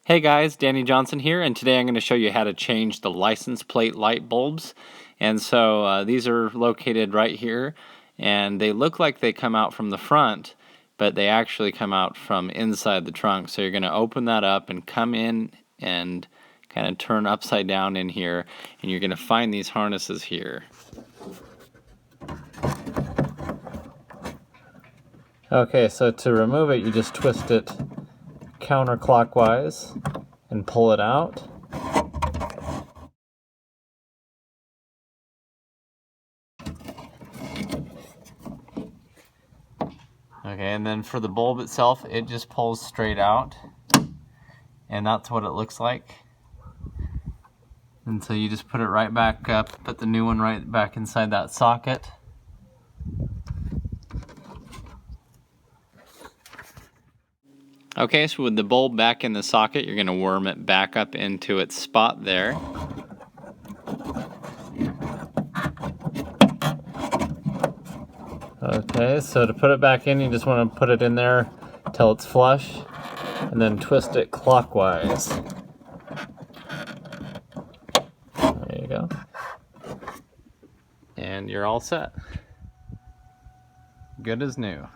Hey guys, Danny Johnson here, and today I'm going to show you how to change the license plate light bulbs. And so these are located right here, and they look like they come out from the front, but they actually come out from inside the trunk. So you're going to open that up and come in and kind of turn upside down in here, and you're going to find these harnesses here. Okay, so to remove it, you just twist it counterclockwise and pull it out. Okay, and then for the bulb itself, it just pulls straight out, and that's what it looks like. And so you just put it right back up, put the new one right back inside that socket. Okay, so with the bulb back in the socket, you're going to worm it back up into its spot there. Okay, so to put it back in, you just want to put it in there till it's flush, and then twist it clockwise. There you go. And you're all set. Good as new.